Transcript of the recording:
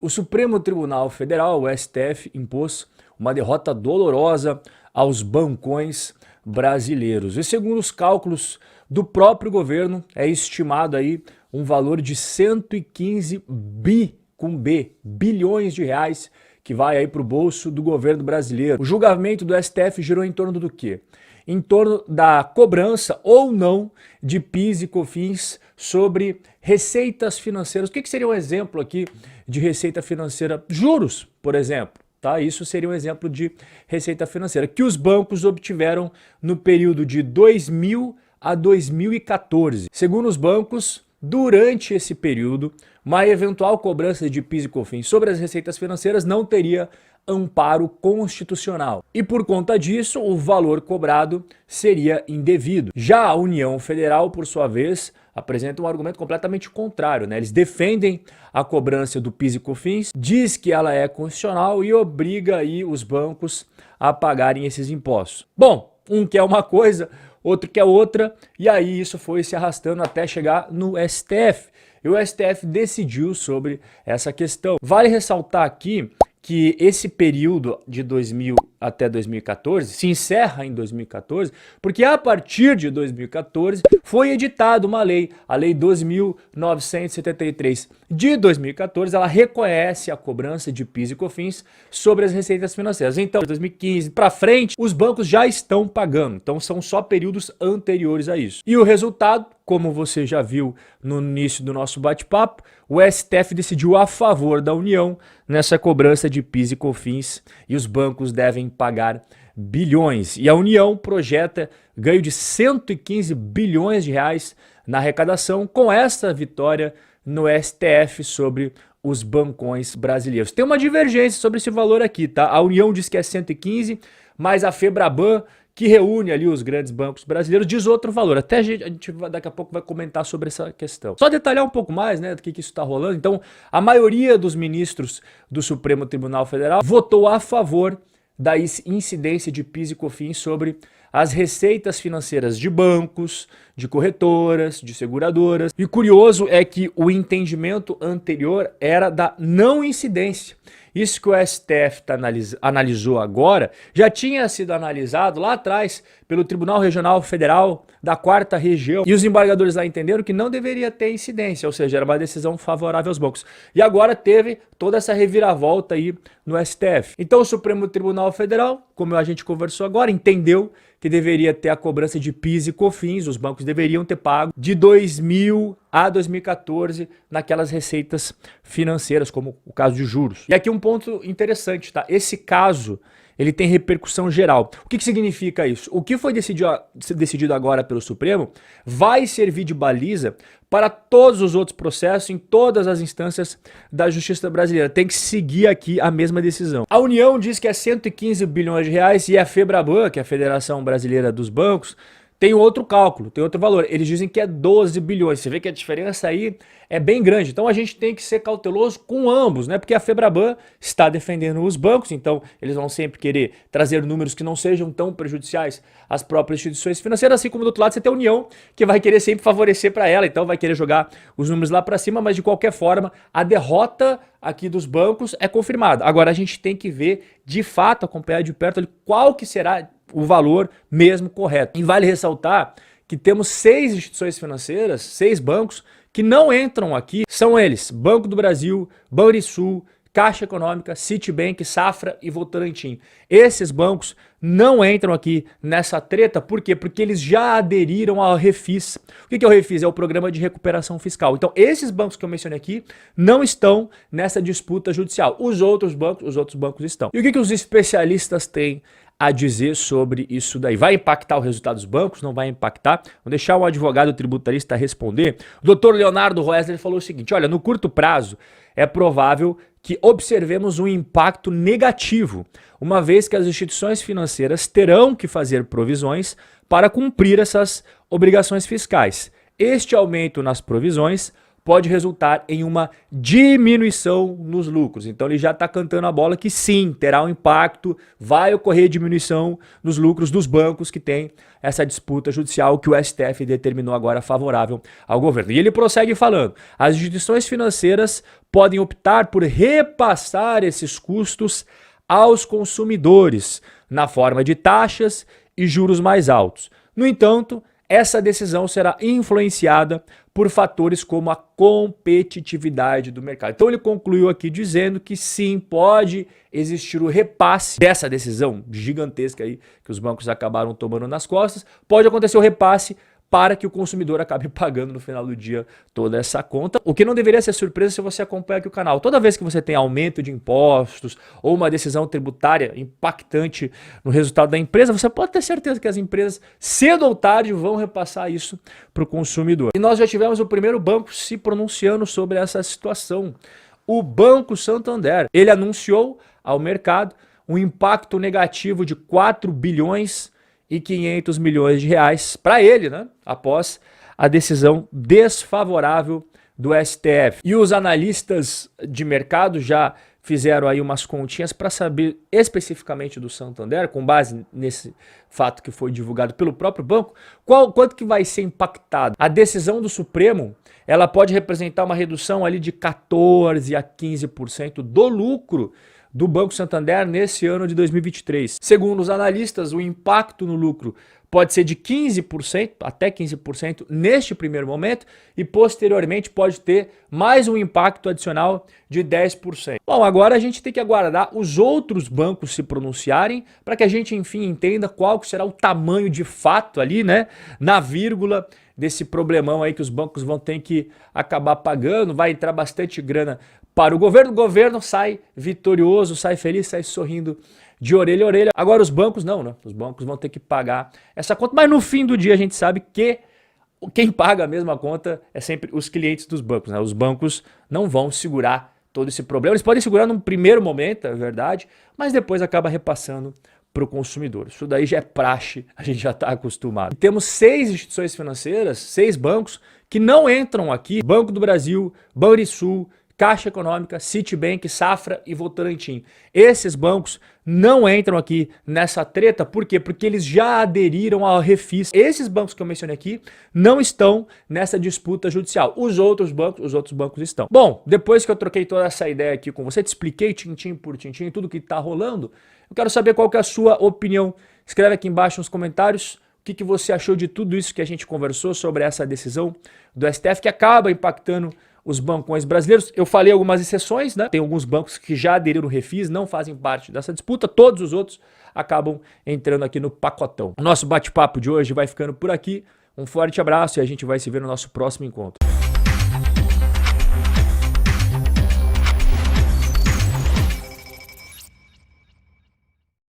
O Supremo Tribunal Federal, o STF, impôs uma derrota dolorosa aos bancões brasileiros. E segundo os cálculos do próprio governo, é estimado aí um valor de 115 bilhões de reais que vai aí para o bolso do governo brasileiro. O julgamento do STF girou em torno do quê? Em torno da cobrança ou não de PIS e COFINS sobre receitas financeiras. O que seria um exemplo aqui de receita financeira? Juros, por exemplo. Tá? Isso seria um exemplo de receita financeira que os bancos obtiveram no período de 2000 a 2014. Segundo os bancos, durante esse período, uma eventual cobrança de PIS e COFINS sobre as receitas financeiras não teria amparo constitucional. E por conta disso, o valor cobrado seria indevido. Já a União Federal, por sua vez, apresenta um argumento completamente contrário, né? Eles defendem a cobrança do PIS e COFINS, diz que ela é constitucional e obriga aí os bancos a pagarem esses impostos. Bom, um quer uma coisa, outro quer outra, e aí isso foi se arrastando até chegar no STF. E o STF decidiu sobre essa questão. Vale ressaltar aqui que esse período de 2000 até 2014 se encerra em 2014, porque a partir de 2014 foi editada uma lei, a Lei 2.973 de 2014, ela reconhece a cobrança de PIS e COFINS sobre as receitas financeiras. Então, de 2015 para frente, os bancos já estão pagando, então são só períodos anteriores a isso. E o resultado, como você já viu no início do nosso bate-papo, o STF decidiu a favor da União nessa cobrança de PIS e COFINS e os bancos devem pagar bilhões. E a União projeta ganho de 115 bilhões de reais na arrecadação com essa vitória no STF sobre os bancões brasileiros. Tem uma divergência sobre esse valor aqui, tá? A União diz que é 115, mas a Febraban, que reúne ali os grandes bancos brasileiros, diz outro valor. Até a gente daqui a pouco vai comentar sobre essa questão. Só detalhar um pouco mais, né, do que isso está rolando. Então, a maioria dos ministros do Supremo Tribunal Federal votou a favor da incidência de PIS e COFINS sobre as receitas financeiras de bancos, de corretoras, de seguradoras. E curioso é que o entendimento anterior era da não incidência. Isso que o STF analisou agora já tinha sido analisado lá atrás pelo Tribunal Regional Federal da 4ª Região. E os embargadores lá entenderam que não deveria ter incidência, ou seja, era uma decisão favorável aos bancos. E agora teve toda essa reviravolta aí no STF. Então o Supremo Tribunal Federal, como a gente conversou agora, entendeu que deveria ter a cobrança de PIS e COFINS, os bancos deveriam ter pago de 2000 a 2014 naquelas receitas financeiras, como o caso de juros. E aqui um ponto interessante, tá? Esse caso, ele tem repercussão geral. O que significa isso? O que foi decidido agora pelo Supremo vai servir de baliza para todos os outros processos em todas as instâncias da justiça brasileira. Tem que seguir aqui a mesma decisão. A União diz que é 115 bilhões de reais e a Febraban, que é a Federação Brasileira dos Bancos, tem outro cálculo, tem outro valor. Eles dizem que é 12 bilhões. Você vê que a diferença aí é bem grande. Então a gente tem que ser cauteloso com ambos, né? Porque a Febraban está defendendo os bancos, então eles vão sempre querer trazer números que não sejam tão prejudiciais às próprias instituições financeiras, assim como do outro lado você tem a União, que vai querer sempre favorecer para ela, então vai querer jogar os números lá para cima, mas de qualquer forma a derrota aqui dos bancos é confirmada. Agora a gente tem que ver, de fato, acompanhar de perto ali, qual que será o valor mesmo correto. E vale ressaltar que temos 6 instituições financeiras, 6 bancos, que não entram aqui. São eles: Banco do Brasil, Banrisul, Caixa Econômica, Citibank, Safra e Votorantim. Esses bancos não entram aqui nessa treta. Por quê? Porque eles já aderiram ao Refis. O que é o Refis? É o Programa de Recuperação Fiscal. Então, esses bancos que eu mencionei aqui não estão nessa disputa judicial. Os outros bancos estão. E o que os especialistas têm a dizer sobre isso daí? Vai impactar o resultado dos bancos? Não vai impactar? Vou deixar um advogado tributarista responder. O Dr. Leonardo Roesler falou o seguinte: olha, no curto prazo é provável que observemos um impacto negativo, uma vez que as instituições financeiras terão que fazer provisões para cumprir essas obrigações fiscais. Este aumento nas provisões pode resultar em uma diminuição nos lucros. Então ele já está cantando a bola que sim, terá um impacto, vai ocorrer diminuição nos lucros dos bancos que tem essa disputa judicial que o STF determinou agora favorável ao governo. E ele prossegue falando: as instituições financeiras podem optar por repassar esses custos aos consumidores na forma de taxas e juros mais altos. No entanto, essa decisão será influenciada por fatores como a competitividade do mercado. Então ele concluiu aqui dizendo que sim, pode existir o repasse dessa decisão gigantesca aí que os bancos acabaram tomando nas costas, pode acontecer o repasse para que o consumidor acabe pagando no final do dia toda essa conta. O que não deveria ser surpresa se você acompanha aqui o canal. Toda vez que você tem aumento de impostos ou uma decisão tributária impactante no resultado da empresa, você pode ter certeza que as empresas, cedo ou tarde, vão repassar isso para o consumidor. E nós já tivemos o primeiro banco se pronunciando sobre essa situação. O Banco Santander, ele anunciou ao mercado um impacto negativo de 4 bilhões e 500 milhões de reais para ele, né? Após a decisão desfavorável do STF. E os analistas de mercado já fizeram aí umas continhas para saber especificamente do Santander, com base nesse fato que foi divulgado pelo próprio banco, quanto que vai ser impactado. A decisão do Supremo, ela pode representar uma redução ali de 14 a 15% do lucro do Banco Santander nesse ano de 2023. Segundo os analistas, o impacto no lucro pode ser de 15%, até 15% neste primeiro momento, e posteriormente pode ter mais um impacto adicional de 10%. Bom, agora a gente tem que aguardar os outros bancos se pronunciarem para que a gente, enfim, entenda qual será o tamanho de fato ali, né, na vírgula desse problemão aí que os bancos vão ter que acabar pagando. Vai entrar bastante grana para o governo sai vitorioso, sai feliz, sai sorrindo de orelha a orelha. Agora os bancos não, né? Os bancos vão ter que pagar essa conta, mas no fim do dia a gente sabe que quem paga a mesma conta é sempre os clientes dos bancos, né? Os bancos não vão segurar todo esse problema. Eles podem segurar num primeiro momento, é verdade, mas depois acaba repassando para o consumidor. Isso daí já é praxe, a gente já está acostumado. E temos 6 instituições financeiras, 6 bancos que não entram aqui: Banco do Brasil, Banrisul, Caixa Econômica, Citibank, Safra e Votorantim. Esses bancos não entram aqui nessa treta. Por quê? Porque eles já aderiram ao refis. Esses bancos que eu mencionei aqui não estão nessa disputa judicial. Os outros bancos estão. Bom, depois que eu troquei toda essa ideia aqui com você, te expliquei tintim por tintim tudo que está rolando, eu quero saber qual que é a sua opinião. Escreve aqui embaixo nos comentários o que você achou de tudo isso que a gente conversou sobre essa decisão do STF que acaba impactando os bancões brasileiros. Eu falei algumas exceções, né? Tem alguns bancos que já aderiram no refis, não fazem parte dessa disputa. Todos os outros acabam entrando aqui no pacotão. O nosso bate-papo de hoje vai ficando por aqui. Um forte abraço e a gente vai se ver no nosso próximo encontro.